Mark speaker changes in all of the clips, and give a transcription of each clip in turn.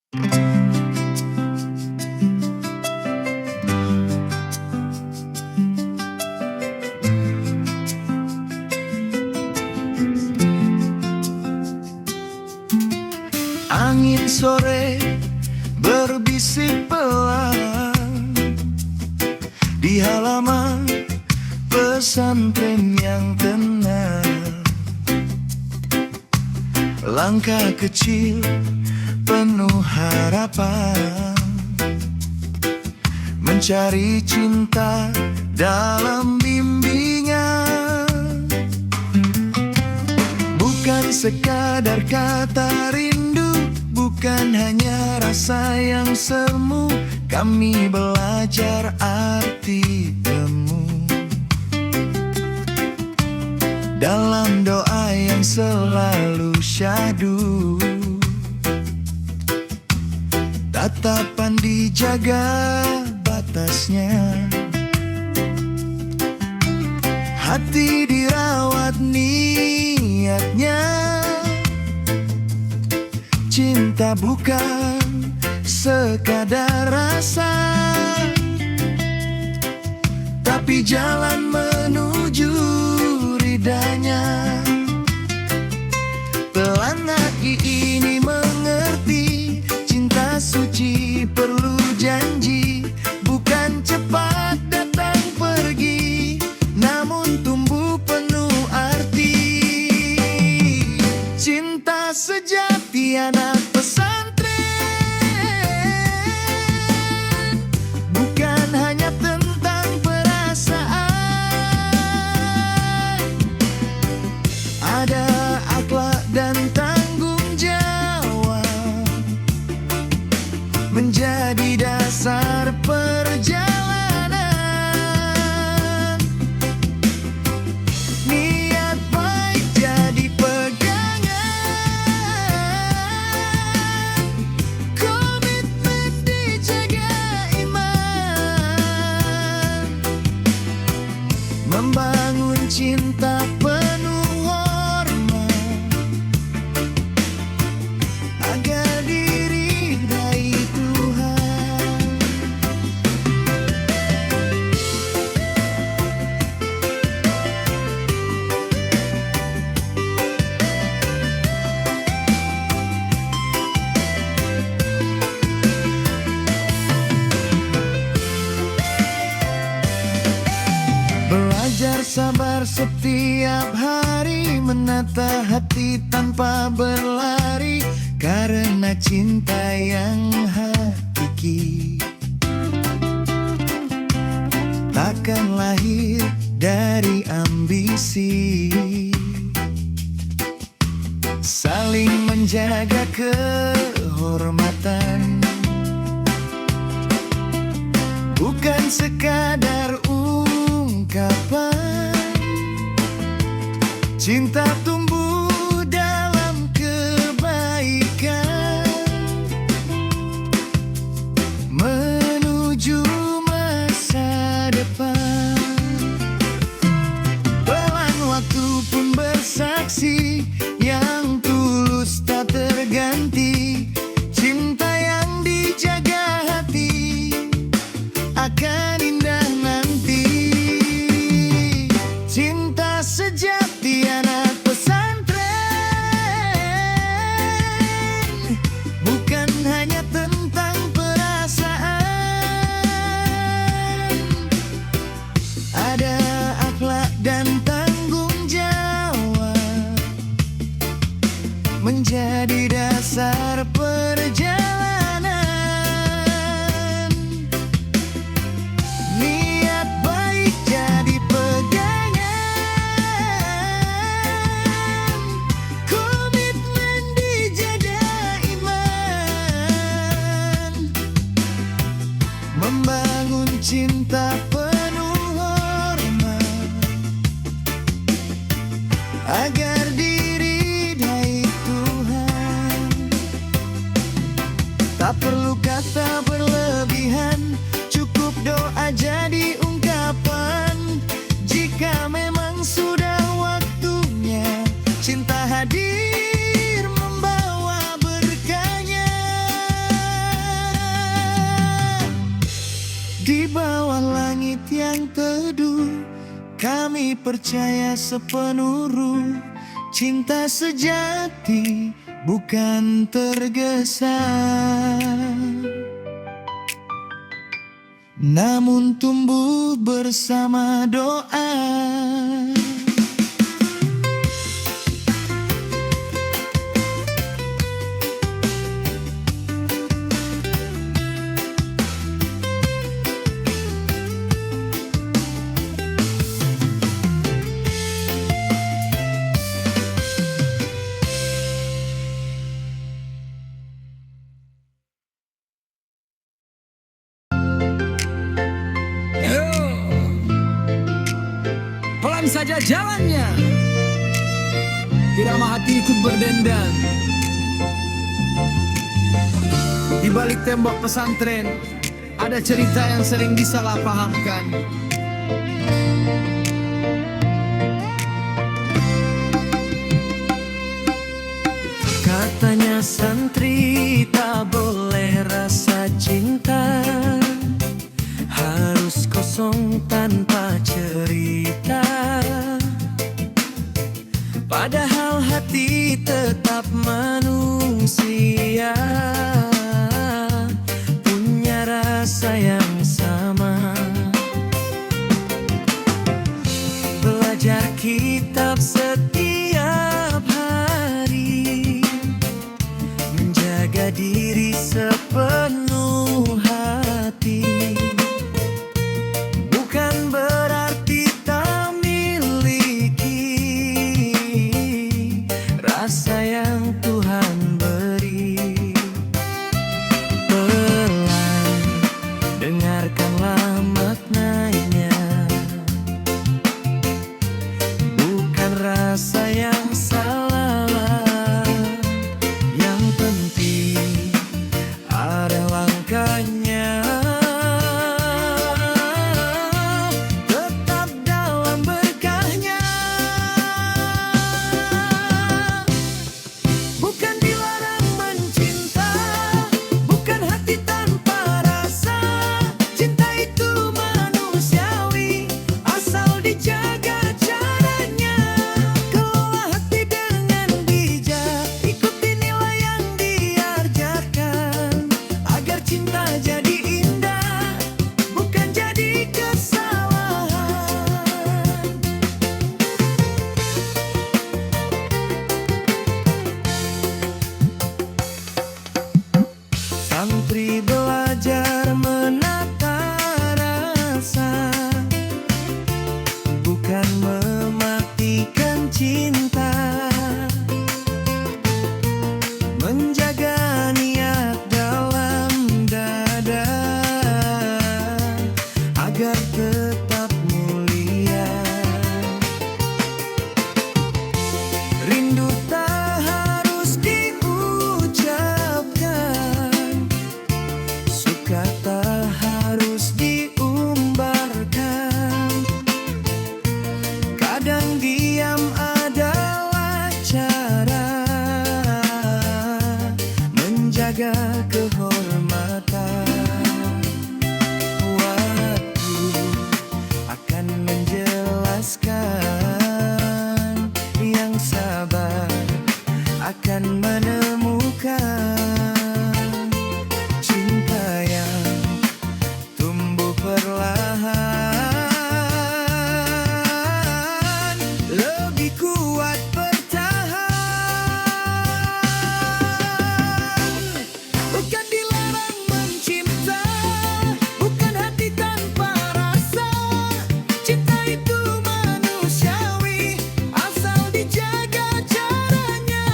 Speaker 1: Angin sore berbisik pelan di halaman pesantren yang tenang. Langkah kecil penuh harapan, mencari cinta dalam bimbingan. Bukan sekadar kata rindu, bukan hanya rasa yang semu. Kami belajar arti temu dalam doa yang selalu syahdu. Tatapan dijaga batasnya, hati dirawat niatnya. Cinta bukan sekadar rasa, tapi jalan menuju ridanya. Pelan hati ini mengerti, cinta suci perlu janji. Bukan cepat datang pergi, namun tumbuh penuh arti. Cinta sejati anak pesantren bukan hanya tentang perasaan, ada akhlak dan tanggung jawab menjadi dasar perjalanan. Niat baik jadi pegangan, komitmen dijaga iman, membangun cinta penuh hormat agar diridai Tuhan. Belajar sabar setiap hari, menata hati tanpa berlari, karena cinta yang hakiki takkan lahir dari ambisi. Saling menjaga kehormatan, bukan sekadar ungkapan. Cinta tumbuh dalam kebaikan, menuju masa depan. Pelan waktu pun bersaksi, yang tulus tak terganti. Cinta yang dijaga hati akan indah nanti. Cinta sejati anak pesantren bukan hanya tentang perasaan, ada akhlak dan tanggung jawab menjadi dasar perjalanan. Niat baik jadi pegangan, komitmen dijaga iman, membangun cinta penuh hormat agar diridai Tuhan. Tak perlu kata berlebihan, cukup doa jadi ungkapan. Jika memang sudah waktunya, cinta hadir membawa berkahnya. percaya sepenuh ruh, cinta sejati bukan tergesa, namun tumbuh bersama doa.
Speaker 2: Pelan saja jalannya, irama hati ikut berdendang. Di balik tembok pesantren ada cerita yang sering disalahpahamkan.
Speaker 1: Katanya santri tak boleh rasa cinta, harus kosong tanpa cerita. Padahal hati tetap manusia, punya rasa yang sama. Belajar kitab setiap hari, menjaga diri sepenuh hati, bukan berarti tak miliki rasa yang Tuhan beri. Pelan, dengarkanlah maknanya, bukan rasa yang salah. Yang penting ada langkahnya, tetap dalam berkahnya. Bukan dilarang mencinta, bukan hati tanpa rasa. Cinta itu manusiawi, asal dijaga caranya. Kelola hati dengan bijak, ikuti nilai yang diajarkan, agar cinta jadi indah, bukan jadi kesalahan. Santri belajar menata rasa, bukan mematikan cinta. Menjaga niat dalam dada, agar tetap mulia. Rindu tak harus diucapkan, suka tak harus diumbarkan. Kadang diam adalah cara menjaga kehormatan. Waktu akan menjelaskan, yang sabar akan menemukan cinta yang tumbuh perlahan, lebih kuat bertahan. Bukan dilarang mencinta, bukan hati tanpa rasa. Cinta itu manusiawi, asal dijaga caranya.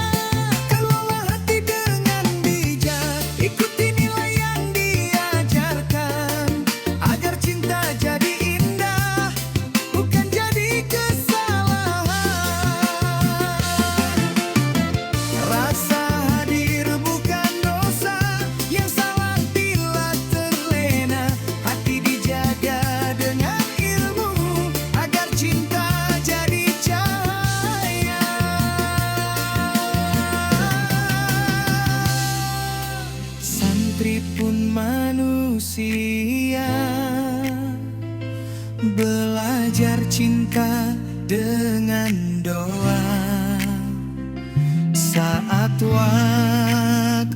Speaker 1: Kelola hati dengan bijak, ikuti nilai yang diajarkan, agar cinta jadi indah, bukan jadi kesalahan. Rasa hadir bukan dosa, yang salah bila terlena. Hati dijaga dengan ilmu, agar cinta jadi cahaya. Santri pun manusia, belajar cinta dengan doa. Saat waktunya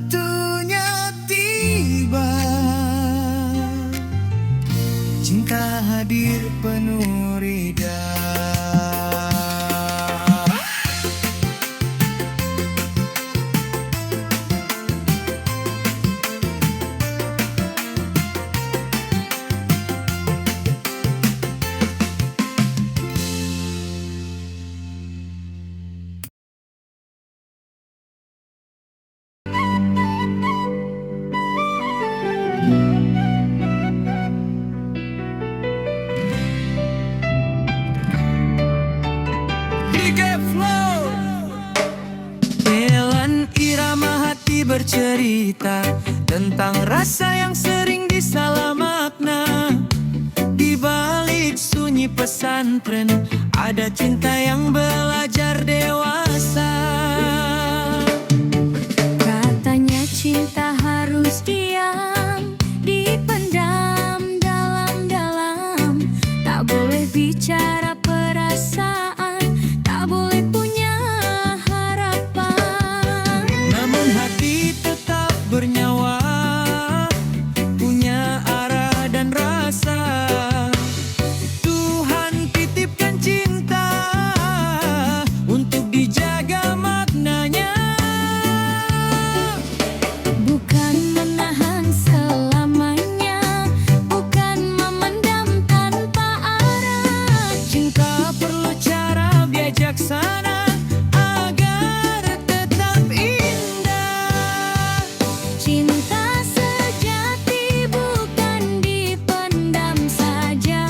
Speaker 1: tiba, cinta hadir penuh rida. Pelan irama hati bercerita tentang rasa yang sering disalah makna. Di balik sunyi pesantren ada cinta yang belajar dewasa.
Speaker 3: Katanya cinta harus diam, dipendam dalam-dalam. Tak boleh bicara perasaan, tak boleh punya harapan.
Speaker 1: Namun hati tetap bernyawa, punya arah dan rasa. Tuhan titipkan cinta untuk dijaga maknanya.
Speaker 3: Bukan menahan selamanya, bukan memendam tanpa arah.
Speaker 1: Cinta perlu cara bijaksana agar tetap indah.
Speaker 3: Cinta sejati bukan dipendam saja,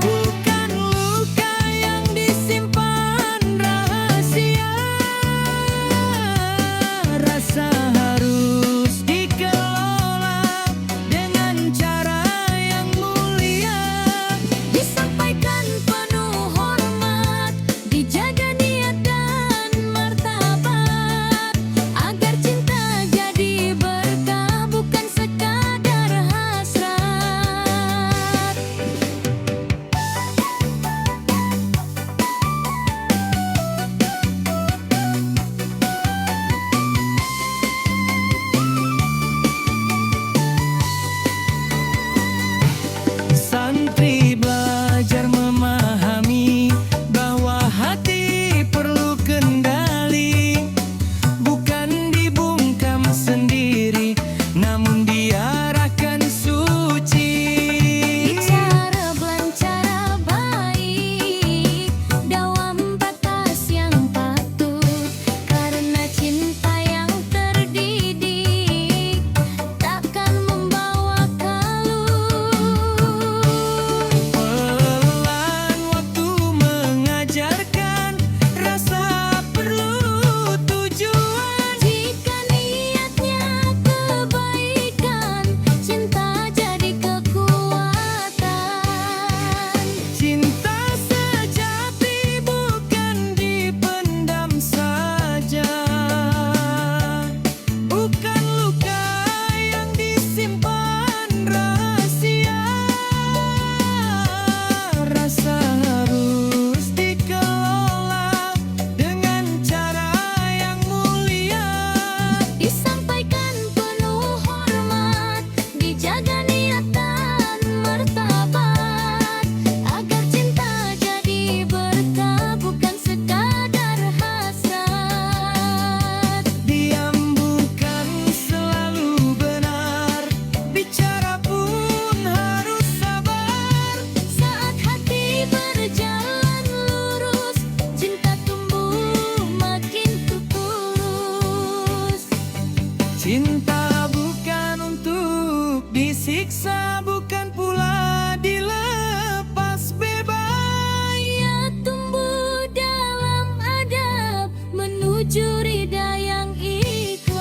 Speaker 1: Bukan luka yang disimpan rahasia. Rasa harus dikelola dengan cara yang mulia.
Speaker 3: disampaikan penuh hormat, dijaga niat dan martabat, agar cinta jadi berkah bukan sekadar hasrat.
Speaker 1: Santri belajar memahami bahwa hati perlu kendali, bukan dibungkam sendiri, namun diarahkan suci.
Speaker 3: Bicara belancara baik, dalam batas yang patut, karena cinta yang terdidik takkan membawa kalut.
Speaker 1: Pelan waktu mengajarkan rasa perlu tujuan.
Speaker 3: Jika niatnya kebaikan, cinta jadi kekuatan.
Speaker 1: Cinta sejati bukan dipendam saja, bukan luka yang disimpan rahasia. Rasa harus dikelola dengan cara yang mulia.
Speaker 3: Disampaikan penuh hormat, dijaga niat dan martabat, agar cinta jadi berkah bukan sekadar hasrat.
Speaker 1: Diam bukan selalu benar, bicara pun harus sabar.
Speaker 3: Saat hati berjalan lurus, cinta tumbuh makin tulus.
Speaker 1: Cinta bukan untuk disiksa, bukan pula dilepas bebas.
Speaker 3: Ia tumbuh dalam adab menuju ridha yang ikhlas.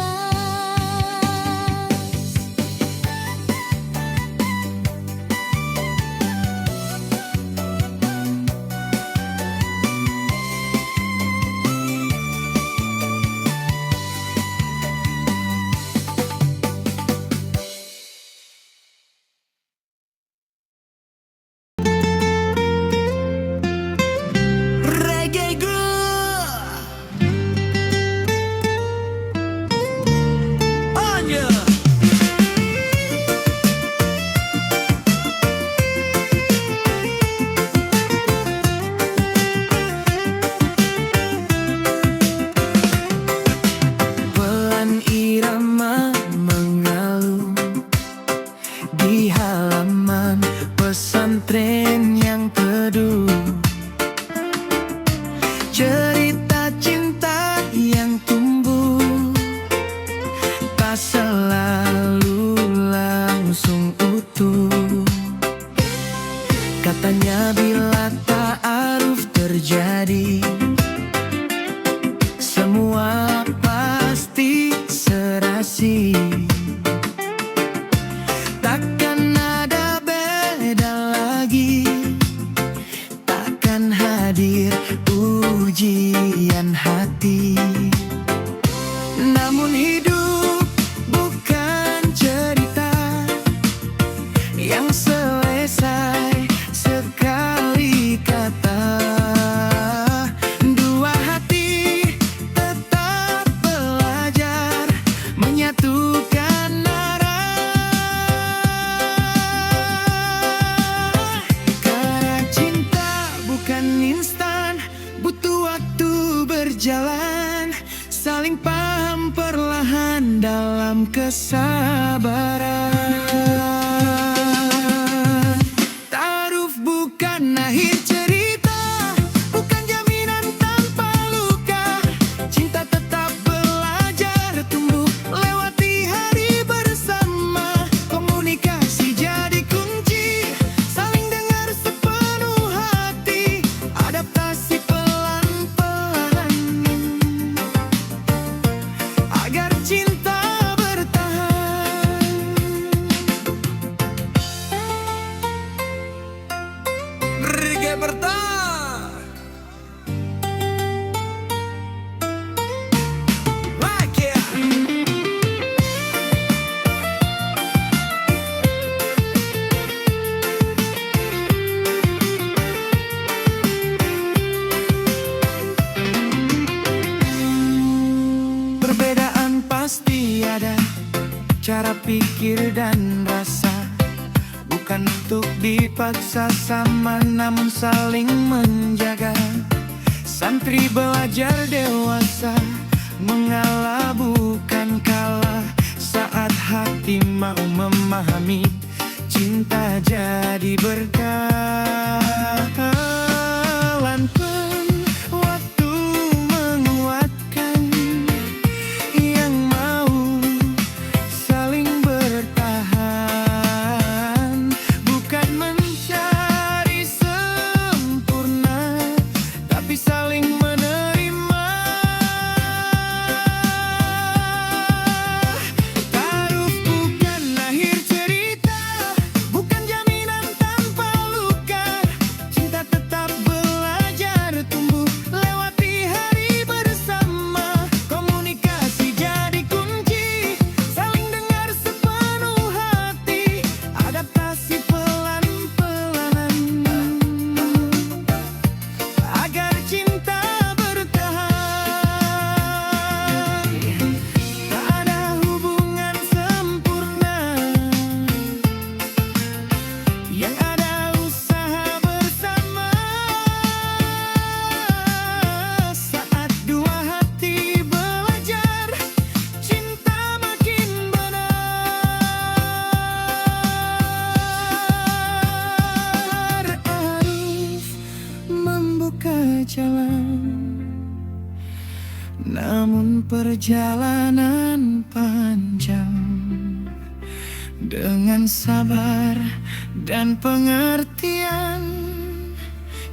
Speaker 1: saling paham perlahan dalam kesabaran. Taaruf bukan akhir cerita, bukan jaminan tanpa luka. Cinta tetap belajar tumbuh, lewati hari bersama. Komunikasi jadi kunci, saling dengar sepenuh hati. Adaptasi pelan-pelan agar cinta bertahan. Reggae bertahan. Like it. Perbedaan pasti ada, cara pikir dan rasa. Bukan untuk dipaksa sama, namun saling menjaga. Santri belajar dewasa, mengalah bukan kalah. Saat hati mau memahami, cinta jadi berkah. Pelan-pelan waktu menguatkan yang mau saling bertahan. Bukan mencari sempurna, tapi saling menerima. Taaruf bukan akhir cerita, bukan jaminan tanpa luka. Cinta tetap belajar tumbuh, lewati hari bersama. Komunikasi jadi kunci, saling dengar sepenuh hati. Adaptasi pelan-pelan agar cinta bertahan. Tak ada hubungan sempurna, yang ada usaha bersama. Saat dua hati belajar, cinta makin benar. Arif membuka jalan, namun perjalanan panjang. Dengan sabar dan pengertian,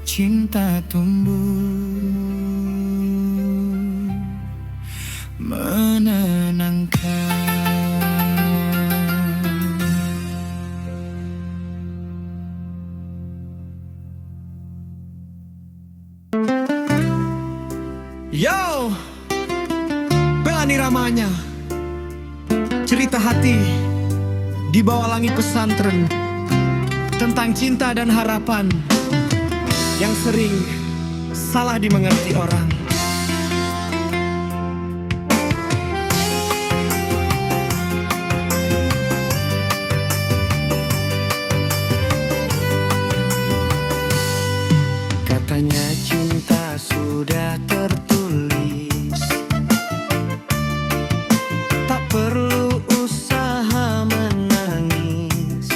Speaker 1: cinta tumbuh menenangkan.
Speaker 2: Yo, Belani Ramanya, cerita hati di bawah langit pesantren, tentang cinta dan harapan yang sering salah dimengerti orang.
Speaker 1: Katanya cinta sudah tertulis, tak perlu usaha menangis.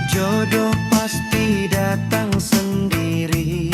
Speaker 1: Jodoh pasti datang sendiri,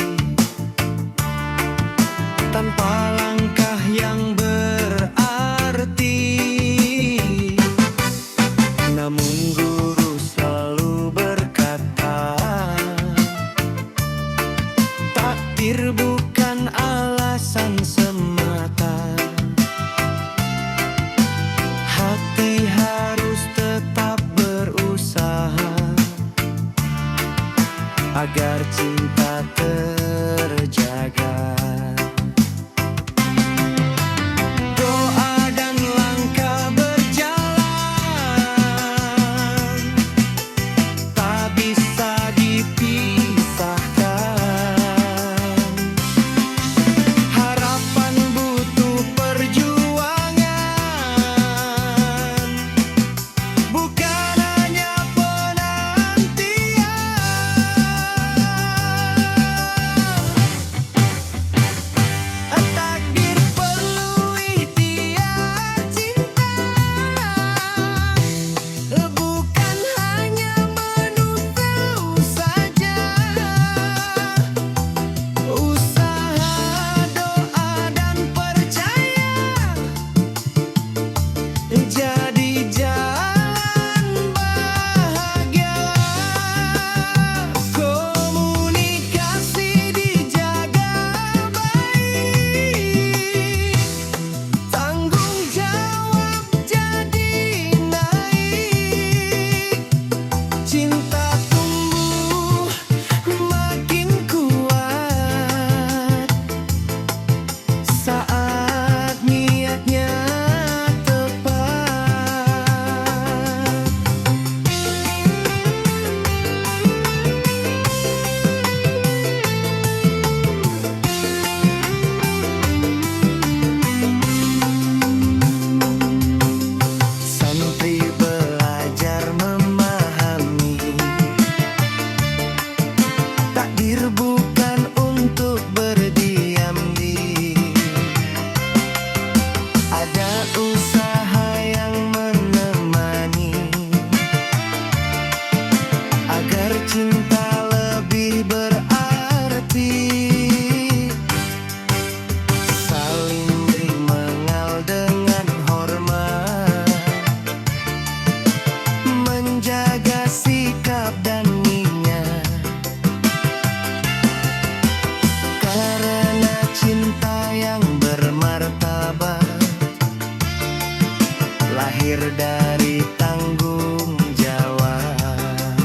Speaker 1: lahir dari tanggung jawab.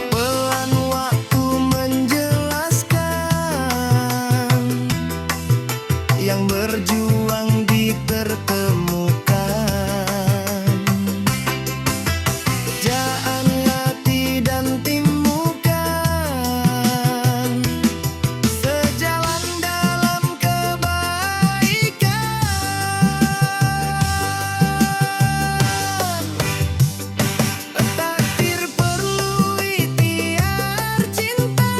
Speaker 1: Pelan waktu menjelaskan, yang berjuang ditertemukan. Jaan hati dan timukan, sejalan dalam kebaikan. Takdir perlu ikhtiar cinta,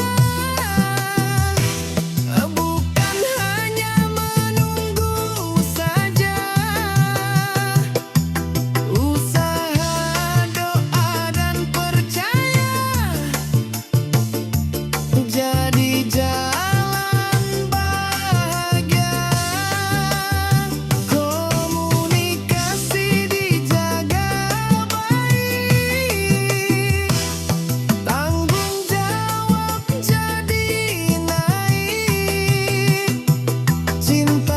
Speaker 1: bukan hanya menunggu saja. Usaha, doa, dan percaya jadi jalan bahagia. Komunikasi dijaga baik, tanggung jawab jadi naik. Cinta